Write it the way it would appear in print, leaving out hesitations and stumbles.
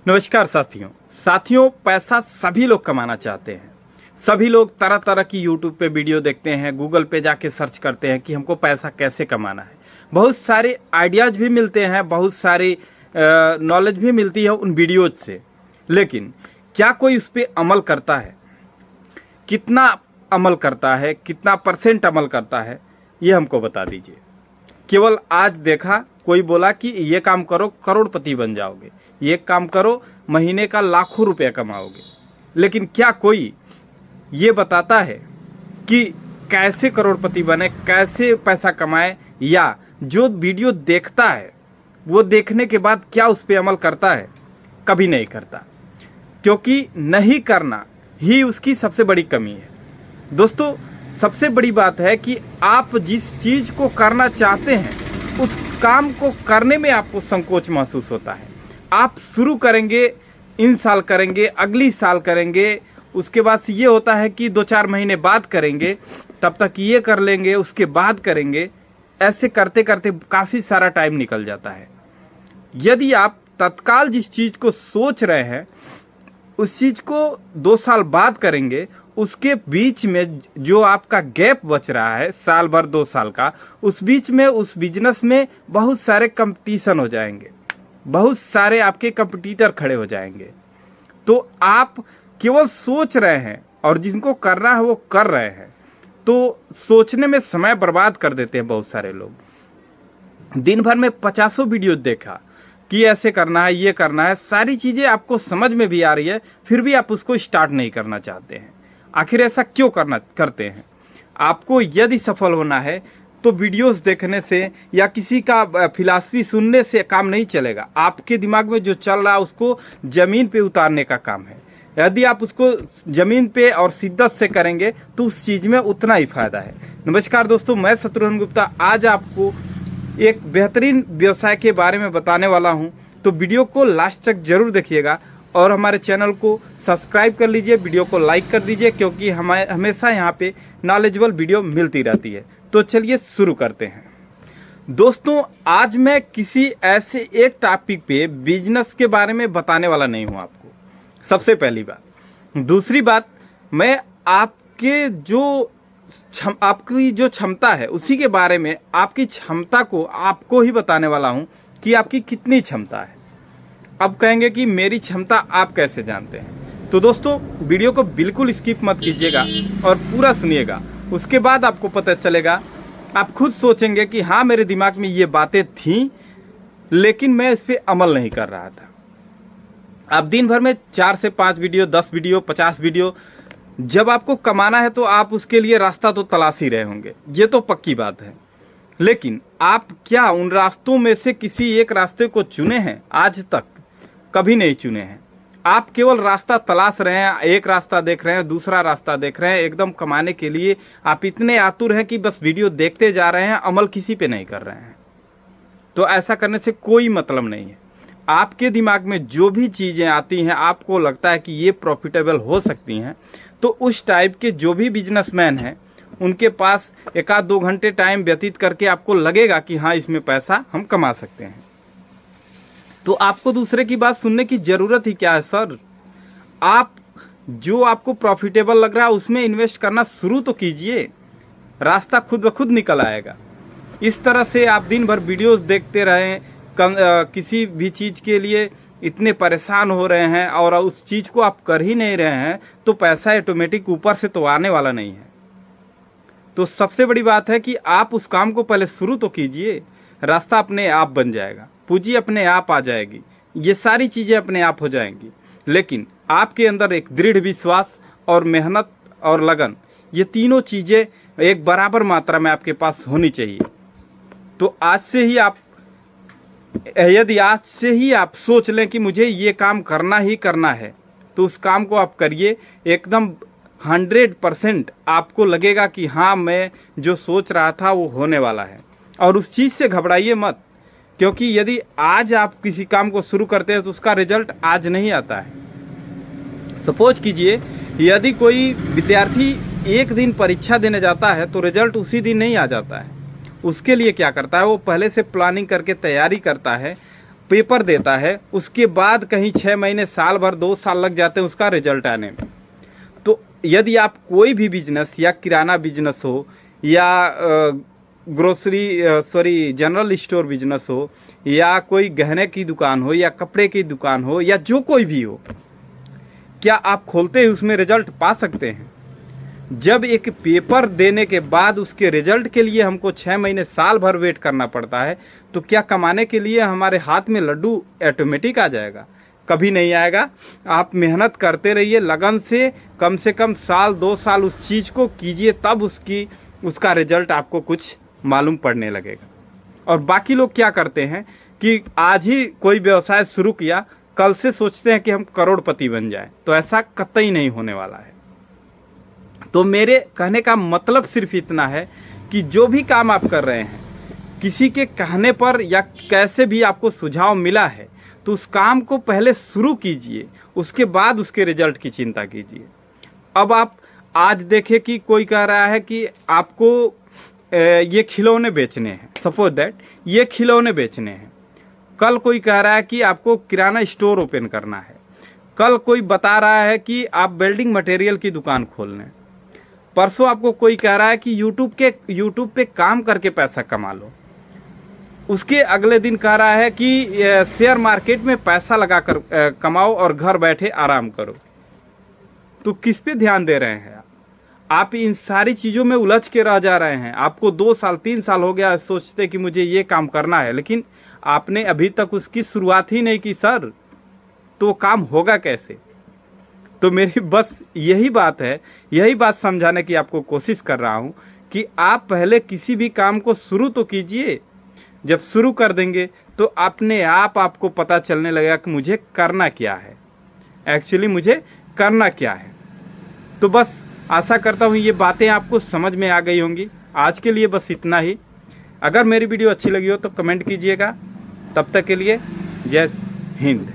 नमस्कार साथियों, पैसा सभी लोग कमाना चाहते हैं। सभी लोग तरह तरह की यूट्यूब पे वीडियो देखते हैं, गूगल पे जाके सर्च करते हैं कि हमको पैसा कैसे कमाना है। बहुत सारे आइडियाज भी मिलते हैं, बहुत सारी नॉलेज भी मिलती है उन वीडियोज से। लेकिन क्या कोई उस पर अमल करता है? कितना अमल करता है, कितना % अमल करता है, ये हमको बता दीजिए। केवल आज देखा कोई बोला कि ये काम करो करोड़पति बन जाओगे, ये काम करो महीने का लाखों रुपया कमाओगे। लेकिन क्या कोई ये बताता है कि कैसे करोड़पति बने, कैसे पैसा कमाए, या जो वीडियो देखता है वो देखने के बाद क्या उस पर अमल करता है? कभी नहीं करता, क्योंकि नहीं करना ही उसकी सबसे बड़ी कमी है। दोस्तों, सबसे बड़ी बात है कि आप जिस चीज को करना चाहते हैं उस काम को करने में आपको संकोच महसूस होता है। आप शुरू करेंगे, इन साल करेंगे, अगली साल करेंगे, उसके बाद ये होता है कि 2-4 महीने बाद करेंगे, तब तक ये कर लेंगे, उसके बाद करेंगे। ऐसे करते करते काफी सारा टाइम निकल जाता है। यदि आप तत्काल जिस चीज को सोच रहे हैं उस चीज को 2 साल बाद करेंगे, उसके बीच में जो आपका गैप बच रहा है, साल भर 2 साल का, उस बीच में उस बिजनेस में बहुत सारे कंपटीशन हो जाएंगे, बहुत सारे आपके कंपटीटर खड़े हो जाएंगे। तो आप केवल सोच रहे हैं और जिनको करना है वो कर रहे हैं, तो सोचने में समय बर्बाद कर देते हैं बहुत सारे लोग। दिन भर में 50 वीडियो देखा कि ऐसे करना है, ये करना है, सारी चीजें आपको समझ में भी आ रही है, फिर भी आप उसको स्टार्ट नहीं करना चाहते हैं। आखिर ऐसा क्यों करते हैं? आपको यदि सफल होना है तो वीडियोस देखने से या किसी का फिलॉसफी सुनने से काम नहीं चलेगा। आपके दिमाग में जो चल रहा है उसको जमीन पे उतारने का काम है। यदि आप उसको जमीन पे और शिद्दत से करेंगे तो उस चीज में उतना ही फायदा है। नमस्कार दोस्तों, मैं शत्रुघ्न गुप्ता आज आपको एक बेहतरीन व्यवसाय के बारे में बताने वाला हूं। तो वीडियो को लास्ट तक जरूर देखिएगा और हमारे चैनल को सब्सक्राइब कर लीजिए, वीडियो को लाइक कर दीजिए, क्योंकि हमें हमेशा यहाँ पे नॉलेजेबल वीडियो मिलती रहती है। तो चलिए शुरू करते हैं। दोस्तों, आज मैं किसी ऐसे एक टॉपिक पे बिजनेस के बारे में बताने वाला नहीं हूँ आपको, सबसे पहली बात। दूसरी बात, मैं आपकी जो क्षमता है उसी के बारे में, आपकी क्षमता को आपको ही बताने वाला हूँ कि आपकी कितनी क्षमता है। अब कहेंगे कि मेरी क्षमता आप कैसे जानते हैं? तो दोस्तों, वीडियो को बिल्कुल स्किप मत कीजिएगा और पूरा सुनिएगा। उसके बाद आपको पता चलेगा, आप खुद सोचेंगे कि हाँ, मेरे दिमाग में ये बातें थीं लेकिन मैं इस पे अमल नहीं कर रहा था। आप दिन भर में 4 से 5 वीडियो, 10 वीडियो, 50 वीडियो, जब आपको कमाना है तो आप उसके लिए रास्ता तो तलाश ही रहे होंगे, ये तो पक्की बात है। लेकिन आप क्या उन रास्तों में से किसी एक रास्ते को चुने हैं? आज तक कभी नहीं चुने हैं। आप केवल रास्ता तलाश रहे हैं, एक रास्ता देख रहे हैं, दूसरा रास्ता देख रहे हैं। एकदम कमाने के लिए आप इतने आतुर हैं कि बस वीडियो देखते जा रहे हैं, अमल किसी पे नहीं कर रहे हैं। तो ऐसा करने से कोई मतलब नहीं है। आपके दिमाग में जो भी चीजें आती हैं, आपको लगता है कि ये प्रॉफिटेबल हो सकती हैं, तो उस टाइप के जो भी बिजनेसमैन हैं उनके पास 1-2 घंटे टाइम व्यतीत करके आपको लगेगा कि हाँ, इसमें पैसा हम कमा सकते हैं। तो आपको दूसरे की बात सुनने की जरूरत ही क्या है सर? आप जो आपको प्रॉफिटेबल लग रहा है उसमें इन्वेस्ट करना शुरू तो कीजिए, रास्ता खुद ब खुद निकल आएगा। इस तरह से आप दिन भर वीडियोस देखते रहें, किसी भी चीज के लिए इतने परेशान हो रहे हैं और उस चीज को आप कर ही नहीं रहे हैं, तो पैसा ऑटोमेटिक ऊपर से तो आने वाला नहीं है। तो सबसे बड़ी बात है कि आप उस काम को पहले शुरू तो कीजिए, रास्ता अपने आप बन जाएगा, पूंजी अपने आप आ जाएगी, ये सारी चीजें अपने आप हो जाएंगी। लेकिन आपके अंदर एक दृढ़ विश्वास और मेहनत और लगन, ये तीनों चीजें एक बराबर मात्रा में आपके पास होनी चाहिए। तो यदि आज से ही आप सोच लें कि मुझे ये काम करना ही करना है, तो उस काम को आप करिए। एकदम 100% आपको लगेगा कि हाँ, मैं जो सोच रहा था वो होने वाला है। और उस चीज से घबराइए मत, क्योंकि यदि आज आप किसी काम को शुरू करते हैं तो उसका रिजल्ट आज नहीं आता है। सपोज कीजिए, यदि कोई विद्यार्थी एक दिन परीक्षा देने जाता है तो रिजल्ट उसी दिन नहीं आ जाता है। उसके लिए क्या करता है, वो पहले से प्लानिंग करके तैयारी करता है, पेपर देता है, उसके बाद कहीं 6 महीने, साल भर, 2 साल लग जाते हैं उसका रिजल्ट आने में। तो यदि आप कोई भी बिजनेस या किराना बिजनेस हो या जनरल स्टोर बिजनेस हो या कोई गहने की दुकान हो या कपड़े की दुकान हो या जो कोई भी हो, क्या आप खोलते ही उसमें रिजल्ट पा सकते हैं? जब एक पेपर देने के बाद उसके रिजल्ट के लिए हमको 6 महीने, साल भर वेट करना पड़ता है, तो क्या कमाने के लिए हमारे हाथ में लड्डू ऑटोमेटिक आ जाएगा? कभी नहीं आएगा। आप मेहनत करते रहिए लगन से कम साल 2 साल उस चीज को कीजिए, तब उसका रिजल्ट आपको कुछ मालूम पड़ने लगेगा। और बाकी लोग क्या करते हैं कि आज ही कोई व्यवसाय शुरू किया, कल से सोचते हैं कि हम करोड़पति बन जाए, तो ऐसा कतई नहीं होने वाला है। तो मेरे कहने का मतलब सिर्फ इतना है कि जो भी काम आप कर रहे हैं, किसी के कहने पर या कैसे भी आपको सुझाव मिला है, तो उस काम को पहले शुरू कीजिए, उसके बाद उसके रिजल्ट की चिंता कीजिए। अब आप आज देखें कि कोई कह रहा है कि आपको ये खिलौने बेचने हैं, सपोज दैट ये खिलौने बेचने हैं। कल कोई कह रहा है कि आपको किराना स्टोर ओपन करना है। कल कोई बता रहा है कि आप बिल्डिंग मटेरियल की दुकान खोलने। परसों आपको कोई कह रहा है कि यूट्यूब पे काम करके पैसा कमा लो। उसके अगले दिन कह रहा है कि शेयर मार्केट में पैसा लगाकर कमाओ और घर बैठे आराम करो। तो किस पे ध्यान दे रहे हैं आप? इन सारी चीजों में उलझ के रह जा रहे हैं। आपको 2 साल 3 साल हो गया सोचते कि मुझे ये काम करना है, लेकिन आपने अभी तक उसकी शुरुआत ही नहीं की सर, तो काम होगा कैसे? तो मेरी बस यही बात है, यही बात समझाने की आपको कोशिश कर रहा हूं कि आप पहले किसी भी काम को शुरू तो कीजिए। जब शुरू कर देंगे तो अपने आप आपको पता चलने लगेगा कि मुझे करना क्या है, एक्चुअली मुझे करना क्या है। तो बस आशा करता हूँ ये बातें आपको समझ में आ गई होंगी। आज के लिए बस इतना ही। अगर मेरी वीडियो अच्छी लगी हो तो कमेंट कीजिएगा। तब तक के लिए जय हिंद।